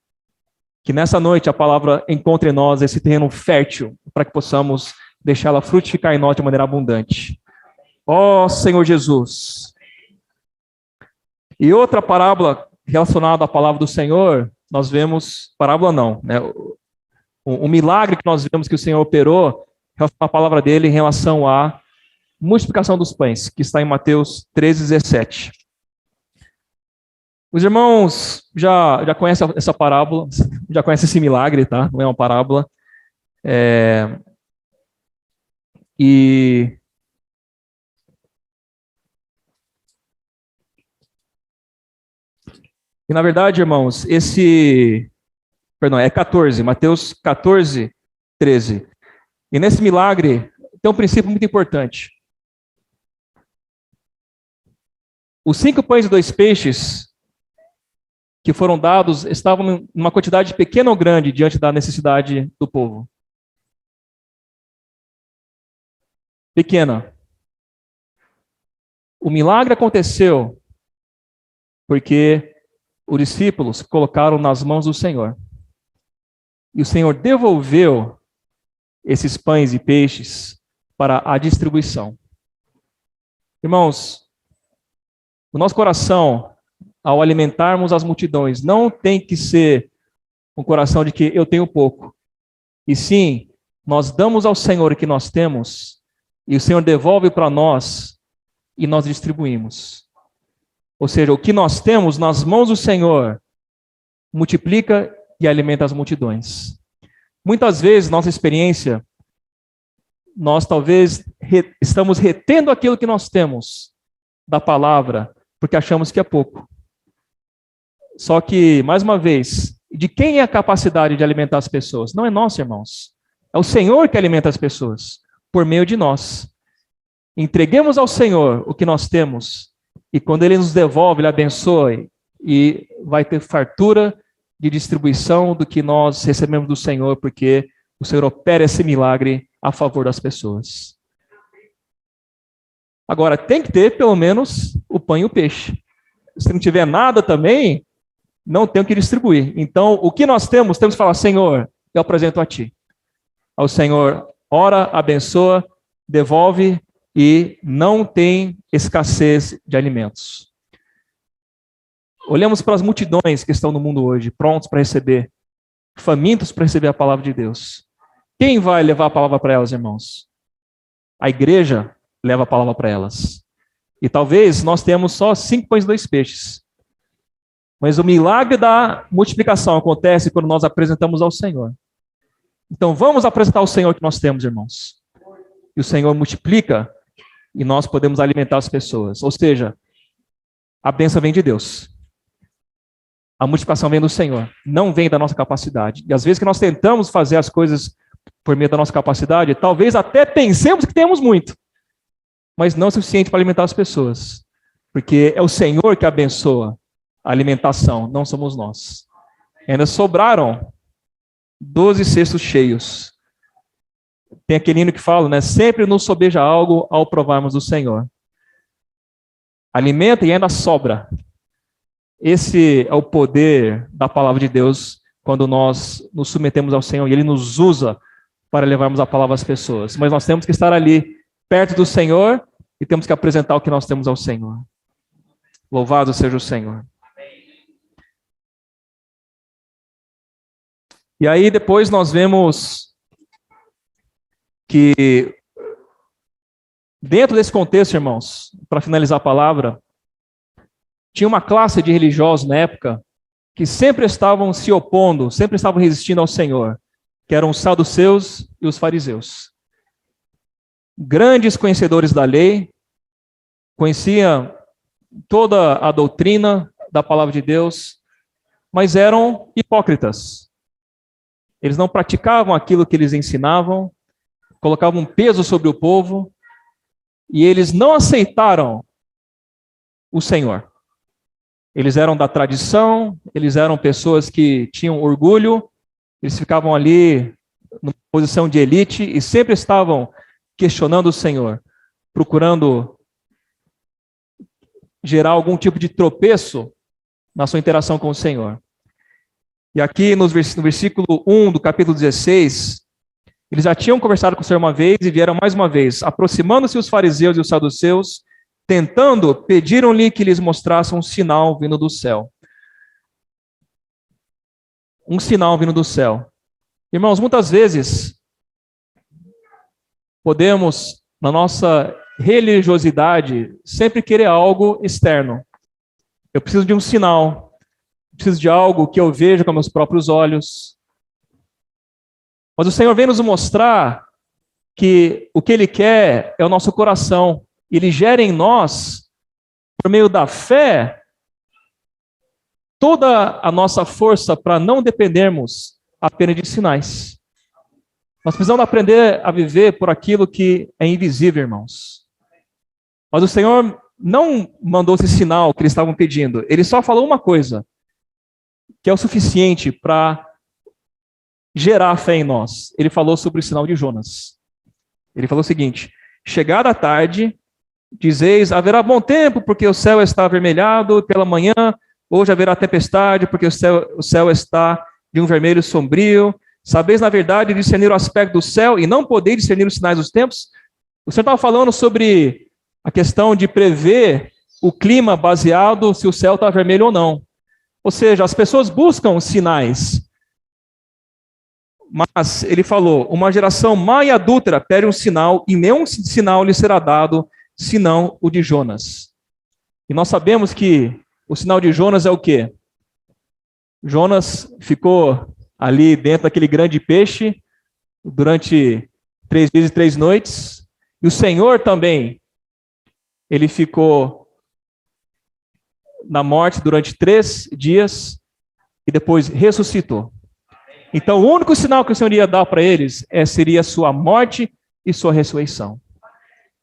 Que nessa noite a palavra encontre em nós esse terreno fértil, para que possamos deixá-la frutificar em nós de maneira abundante. Ó Senhor Jesus. E outra parábola relacionada à palavra do Senhor, nós vemos, parábola não, né? Um milagre que nós vemos que o Senhor operou, a palavra dele em relação à multiplicação dos pães, que está em Mateus 13:17. Os irmãos já conhecem essa parábola, já conhecem esse milagre, tá? Não é uma parábola. E na verdade, irmãos, é 14, Mateus 14:13. E nesse milagre tem um princípio muito importante. Os 5 pães e 2 peixes que foram dados estavam numa quantidade pequena ou grande diante da necessidade do povo? Pequena. O milagre aconteceu porque os discípulos colocaram nas mãos do Senhor. E o Senhor devolveu esses pães e peixes para a distribuição. Irmãos, o nosso coração, ao alimentarmos as multidões, não tem que ser um coração de que eu tenho pouco. E sim, nós damos ao Senhor o que nós temos, e o Senhor devolve para nós, e nós distribuímos. Ou seja, o que nós temos nas mãos do Senhor, multiplica e alimenta as multidões. Muitas vezes, nossa experiência, nós talvez estamos retendo aquilo que nós temos da palavra, porque achamos que é pouco. Só que, mais uma vez, de quem é a capacidade de alimentar as pessoas? Não é nossa, irmãos. É o Senhor que alimenta as pessoas, por meio de nós. Entreguemos ao Senhor o que nós temos, e quando Ele nos devolve, Ele abençoe, e vai ter fartura de distribuição do que nós recebemos do Senhor, porque o Senhor opera esse milagre a favor das pessoas. Agora, tem que ter pelo menos o pão e o peixe. Se não tiver nada também, não tem o que distribuir. Então, o que nós temos que falar: Senhor, eu apresento a Ti. Ao Senhor, ora, abençoa, devolve, e não tem escassez de alimentos. Olhamos para as multidões que estão no mundo hoje, prontos para receber, famintos para receber a palavra de Deus. Quem vai levar a palavra para elas, irmãos? A igreja leva a palavra para elas. E talvez nós temos só 5 pães e 2 peixes. Mas o milagre da multiplicação acontece quando nós apresentamos ao Senhor. Então vamos apresentar ao Senhor o que nós temos, irmãos. E o Senhor multiplica e nós podemos alimentar as pessoas. Ou seja, a bênção vem de Deus. A multiplicação vem do Senhor, não vem da nossa capacidade. E às vezes que nós tentamos fazer as coisas por meio da nossa capacidade, talvez até pensemos que temos muito, mas não é suficiente para alimentar as pessoas. Porque é o Senhor que abençoa a alimentação, não somos nós. E ainda sobraram 12 cestos cheios. Tem aquele hino que fala, né? Sempre nos sobeja algo ao provarmos do Senhor. Alimenta e ainda sobra. Esse é o poder da palavra de Deus quando nós nos submetemos ao Senhor e Ele nos usa para levarmos a palavra às pessoas. Mas nós temos que estar ali perto do Senhor e temos que apresentar o que nós temos ao Senhor. Louvado seja o Senhor. E aí depois nós vemos que dentro desse contexto, irmãos, para finalizar a palavra, tinha uma classe de religiosos na época que sempre estavam se opondo, sempre estavam resistindo ao Senhor, que eram os saduceus e os fariseus. Grandes conhecedores da lei, conheciam toda a doutrina da palavra de Deus, mas eram hipócritas. Eles não praticavam aquilo que eles ensinavam, colocavam um peso sobre o povo, e eles não aceitaram o Senhor. Eles eram da tradição, eles eram pessoas que tinham orgulho, eles ficavam ali numa posição de elite e sempre estavam questionando o Senhor, procurando gerar algum tipo de tropeço na sua interação com o Senhor. E aqui no versículo 1 do capítulo 16, eles já tinham conversado com o Senhor uma vez e vieram mais uma vez. Aproximando-se os fariseus e os saduceus, tentando, pediram-lhe que lhes mostrasse um sinal vindo do céu. Um sinal vindo do céu. Irmãos, muitas vezes podemos, na nossa religiosidade, sempre querer algo externo. Eu preciso de um sinal. Preciso de algo que eu veja com meus próprios olhos. Mas o Senhor vem nos mostrar que o que Ele quer é o nosso coração. Ele gera em nós, por meio da fé, toda a nossa força para não dependermos apenas de sinais. Nós precisamos aprender a viver por aquilo que é invisível, irmãos. Mas o Senhor não mandou esse sinal que eles estavam pedindo. Ele só falou uma coisa, que é o suficiente para gerar fé em nós. Ele falou sobre o sinal de Jonas. Ele falou o seguinte: chegada a tarde, dizeis, haverá bom tempo, porque o céu está avermelhado, pela manhã, hoje haverá tempestade, porque o céu está de um vermelho sombrio. Sabeis, na verdade, discernir o aspecto do céu e não podeis discernir os sinais dos tempos? O Senhor estava falando sobre a questão de prever o clima baseado se o céu está vermelho ou não. Ou seja, as pessoas buscam sinais. Mas ele falou, uma geração má e adúltera pede um sinal, e nenhum sinal lhe será dado, senão o de Jonas. E nós sabemos que o sinal de Jonas é o quê? Jonas ficou ali dentro daquele grande peixe, durante 3 dias e 3 noites, e o Senhor também, ele ficou na morte durante 3 dias e depois ressuscitou. Então, o único sinal que o Senhor ia dar para eles seria a sua morte e sua ressurreição.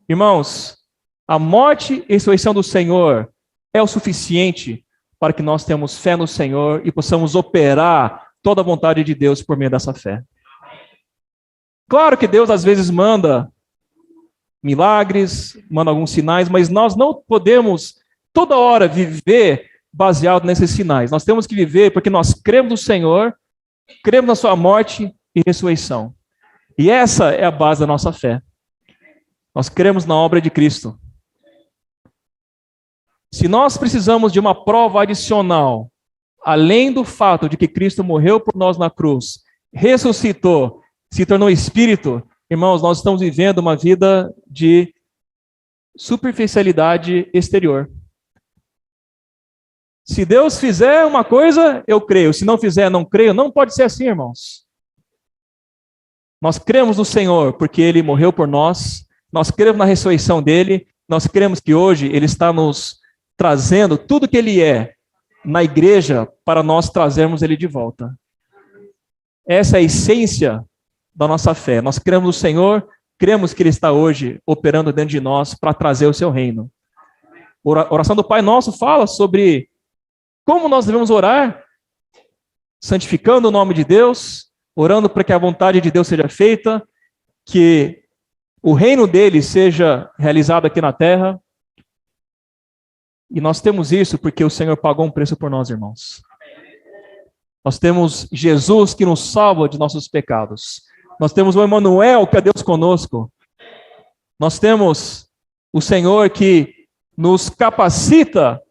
Irmãos, a morte e a ressurreição do Senhor é o suficiente para que nós tenhamos fé no Senhor e possamos operar toda a vontade de Deus por meio dessa fé. Claro que Deus às vezes manda milagres, manda alguns sinais, mas nós não podemos toda hora viver baseado nesses sinais. Nós temos que viver porque nós cremos no Senhor, cremos na sua morte e ressurreição. E essa é a base da nossa fé. Nós cremos na obra de Cristo. Se nós precisamos de uma prova adicional, além do fato de que Cristo morreu por nós na cruz, ressuscitou, se tornou espírito, irmãos, nós estamos vivendo uma vida de superficialidade exterior. Se Deus fizer uma coisa, eu creio. Se não fizer, não creio. Não pode ser assim, irmãos. Nós cremos no Senhor porque Ele morreu por nós. Nós cremos na ressurreição dEle. Nós cremos que hoje Ele está nos trazendo tudo que Ele é na igreja para nós trazermos Ele de volta. Essa é a essência da nossa fé. Nós cremos no Senhor, cremos que Ele está hoje operando dentro de nós para trazer o seu reino. A oração do Pai Nosso fala sobre como nós devemos orar, santificando o nome de Deus, orando para que a vontade de Deus seja feita, que o reino dele seja realizado aqui na terra. E nós temos isso porque o Senhor pagou um preço por nós, irmãos. Nós temos Jesus que nos salva de nossos pecados. Nós temos o Emmanuel, que é Deus conosco. Nós temos o Senhor que nos capacita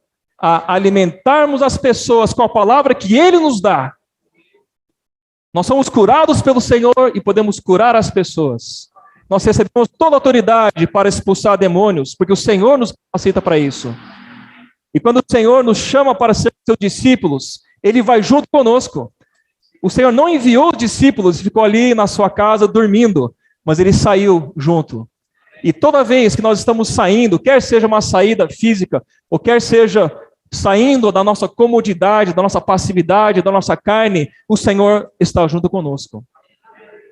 a alimentarmos as pessoas com a palavra que Ele nos dá. Nós somos curados pelo Senhor e podemos curar as pessoas. Nós recebemos toda a autoridade para expulsar demônios, porque o Senhor nos capacita para isso. E quando o Senhor nos chama para ser seus discípulos, Ele vai junto conosco. O Senhor não enviou discípulos e ficou ali na sua casa dormindo, mas Ele saiu junto. E toda vez que nós estamos saindo, quer seja uma saída física, ou quer seja saindo da nossa comodidade, da nossa passividade, da nossa carne, o Senhor está junto conosco.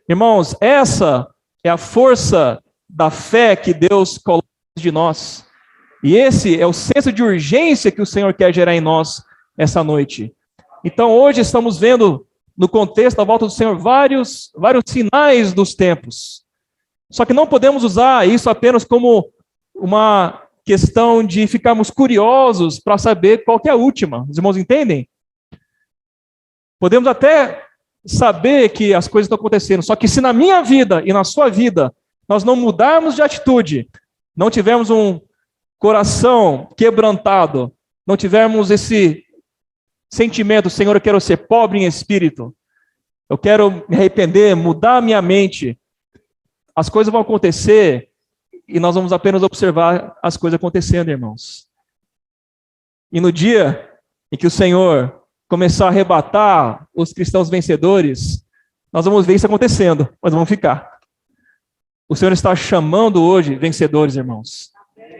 Irmãos, essa é a força da fé que Deus coloca de nós. E esse é o senso de urgência que o Senhor quer gerar em nós essa noite. Então hoje estamos vendo, no contexto da volta do Senhor, vários sinais dos tempos. Só que não podemos usar isso apenas como uma questão de ficarmos curiosos para saber qual que é a última. Os irmãos entendem? Podemos até saber que as coisas estão acontecendo, só que se na minha vida e na sua vida nós não mudarmos de atitude, não tivermos um coração quebrantado, não tivermos esse sentimento, Senhor, eu quero ser pobre em espírito, eu quero me arrepender, mudar a minha mente, as coisas vão acontecer e nós vamos apenas observar as coisas acontecendo, irmãos. E no dia em que o Senhor começar a arrebatar os cristãos vencedores, nós vamos ver isso acontecendo, mas vamos ficar. O Senhor está chamando hoje vencedores, irmãos.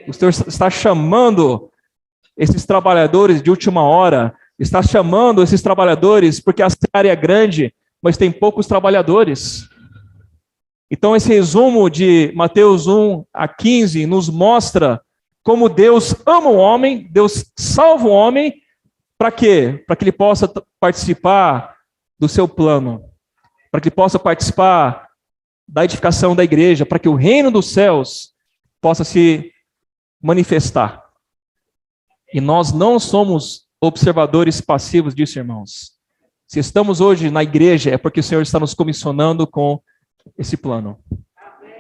O Senhor está chamando esses trabalhadores de última hora, está chamando esses trabalhadores porque a seara é grande, mas tem poucos trabalhadores. Então esse resumo de Mateus 1 a 15 nos mostra como Deus ama o homem, Deus salva o homem, para quê? Para que ele possa participar do seu plano, para que ele possa participar da edificação da igreja, para que o reino dos céus possa se manifestar. E nós não somos observadores passivos disso, irmãos. Se estamos hoje na igreja, é porque o Senhor está nos comissionando com esse plano.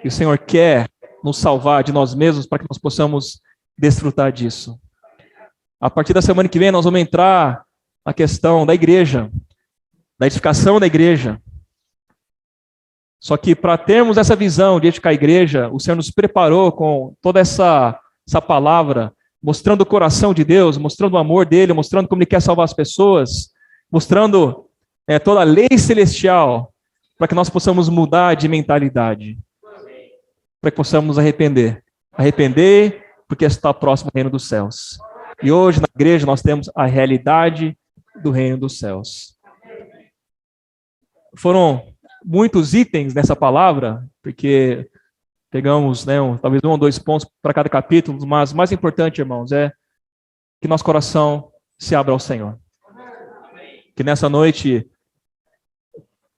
E o Senhor quer nos salvar de nós mesmos para que nós possamos desfrutar disso. A partir da semana que vem, nós vamos entrar na questão da igreja, da edificação da igreja. Só que para termos essa visão de edificar a igreja, o Senhor nos preparou com toda essa palavra, mostrando o coração de Deus, mostrando o amor dele, mostrando como ele quer salvar as pessoas, mostrando toda a lei celestial, para que nós possamos mudar de mentalidade, para que possamos arrepender. Arrepender porque está próximo ao reino dos céus. E hoje na igreja nós temos a realidade do reino dos céus. Foram muitos itens nessa palavra, porque pegamos talvez 1 ou 2 pontos para cada capítulo, mas o mais importante, irmãos, é que nosso coração se abra ao Senhor. Que nessa noite,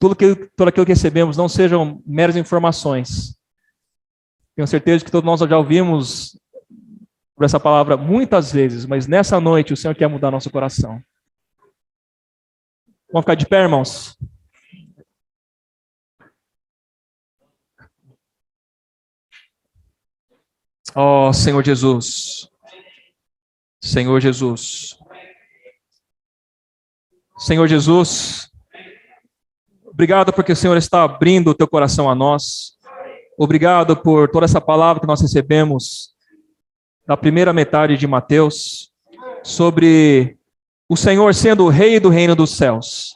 tudo aquilo que recebemos não sejam meras informações. Tenho certeza que todos nós já ouvimos por essa palavra muitas vezes, mas nessa noite o Senhor quer mudar nosso coração. Vamos ficar de pé, irmãos? Ó Senhor Jesus, Senhor Jesus, Senhor Jesus, obrigado porque o Senhor está abrindo o teu coração a nós. Obrigado por toda essa palavra que nós recebemos da primeira metade de Mateus, sobre o Senhor sendo o rei do reino dos céus,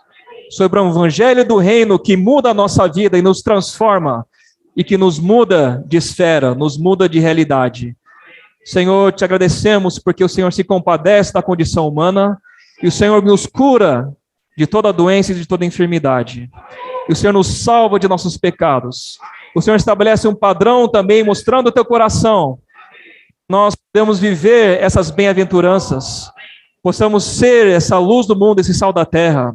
sobre o evangelho do reino que muda a nossa vida e nos transforma, e que nos muda de esfera, nos muda de realidade. Senhor, te agradecemos porque o Senhor se compadece da condição humana, e o Senhor nos cura de toda doença e de toda enfermidade. E o Senhor nos salva de nossos pecados. O Senhor estabelece um padrão também, mostrando o teu coração. Nós podemos viver essas bem-aventuranças, possamos ser essa luz do mundo, esse sal da terra.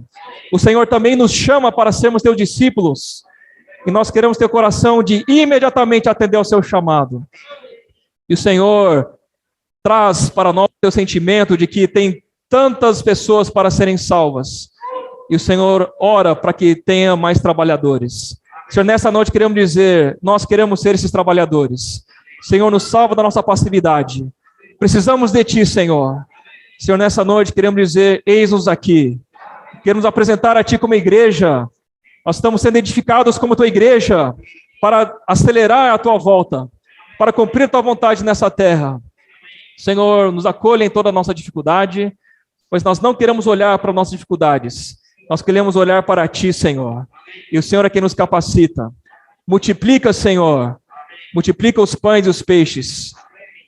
O Senhor também nos chama para sermos teus discípulos, e nós queremos ter o coração de imediatamente atender ao seu chamado. E o Senhor traz para nós teu sentimento de que tem tantas pessoas para serem salvas. E o Senhor ora para que tenha mais trabalhadores. Senhor, nessa noite queremos dizer, nós queremos ser esses trabalhadores. Senhor, nos salva da nossa passividade. Precisamos de Ti, Senhor. Senhor, nessa noite queremos dizer, eis-nos aqui. Queremos apresentar a Ti como igreja. Nós estamos sendo edificados como Tua igreja para acelerar a Tua volta, para cumprir a Tua vontade nessa terra. Senhor, nos acolha em toda a nossa dificuldade, pois nós não queremos olhar para nossas dificuldades. Nós queremos olhar para Ti, Senhor. E o Senhor é quem nos capacita. Multiplica, Senhor. Multiplica os pães e os peixes.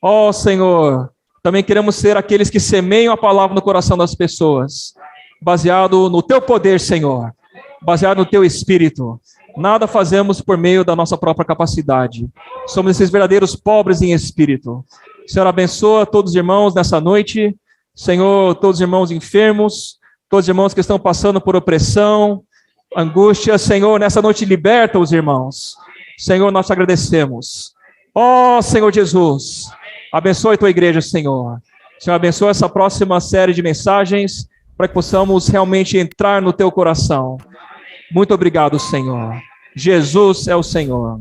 Ó, Senhor, também queremos ser aqueles que semeiam a palavra no coração das pessoas. Baseado no Teu poder, Senhor. Baseado no Teu Espírito. Nada fazemos por meio da nossa própria capacidade. Somos esses verdadeiros pobres em espírito. Senhor, abençoa todos os irmãos nessa noite. Senhor, todos os irmãos enfermos. Todos os irmãos que estão passando por opressão, angústia, Senhor, nessa noite liberta os irmãos. Senhor, nós te agradecemos. Ó Senhor Jesus, abençoe a tua igreja, Senhor. Senhor, abençoa essa próxima série de mensagens para que possamos realmente entrar no teu coração. Muito obrigado, Senhor. Jesus é o Senhor.